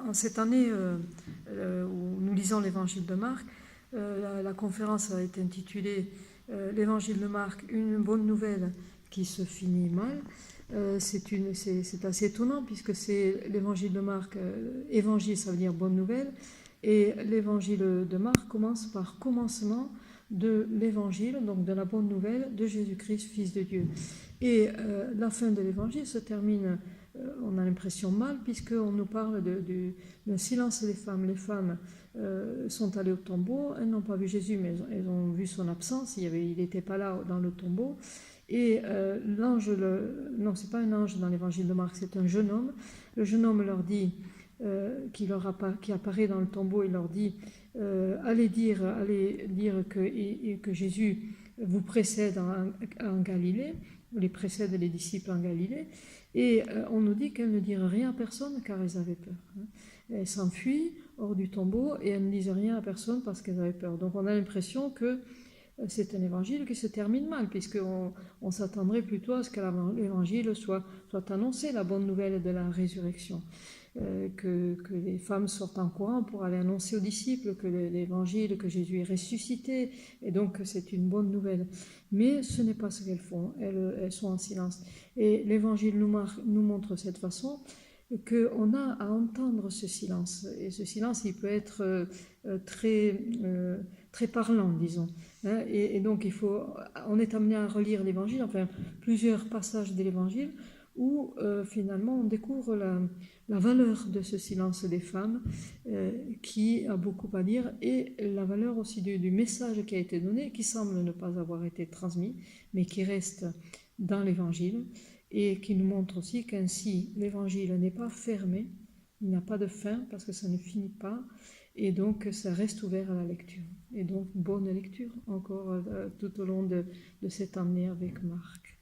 En cette année où nous lisons l'évangile de Marc, la conférence a été intitulée l'évangile de Marc, une bonne nouvelle qui se finit mal. C'est assez étonnant puisque c'est l'évangile de Marc, évangile ça veut dire bonne nouvelle, et l'évangile de Marc commence par commencement de l'évangile, donc de la bonne nouvelle de Jésus-Christ, Fils de Dieu. Et la fin de l'évangile se termine, on a l'impression mal, puisqu'on nous parle d'un silence des femmes. Les femmes sont allées au tombeau, elles n'ont pas vu Jésus, mais elles ont vu son absence, il n'était pas là dans le tombeau. Et l'ange, non, c'est pas un ange dans l'évangile de Marc, c'est un jeune homme. Le jeune homme leur dit, qui apparaît dans le tombeau, il leur dit allez dire que Jésus vous précède en Galilée, les précède les disciples en Galilée, et on nous dit qu'elles ne dirent rien à personne car elles avaient peur. Elles s'enfuient hors du tombeau et elles ne disent rien à personne parce qu'elles avaient peur. Donc on a l'impression que c'est un évangile qui se termine mal, puisqu'on s'attendrait plutôt à ce que l'évangile soit annoncé, la bonne nouvelle de la résurrection. Que les femmes sortent en courant pour aller annoncer aux disciples que l'évangile, que Jésus est ressuscité, et donc c'est une bonne nouvelle. Mais ce n'est pas ce qu'elles font, elles sont en silence. Et l'évangile nous montre cette façon qu'on a à entendre ce silence. Et ce silence, il peut être très parlant, disons. Et donc on est amené à relire l'évangile, enfin plusieurs passages de l'évangile, où finalement on découvre la valeur de ce silence des femmes qui a beaucoup à dire, et la valeur aussi du message qui a été donné, qui semble ne pas avoir été transmis, mais qui reste dans l'évangile, et qui nous montre aussi qu'ainsi l'évangile n'est pas fermé, il n'y a pas de fin parce que ça ne finit pas, et donc ça reste ouvert à la lecture. Et donc bonne lecture encore tout au long de cette année avec Marc.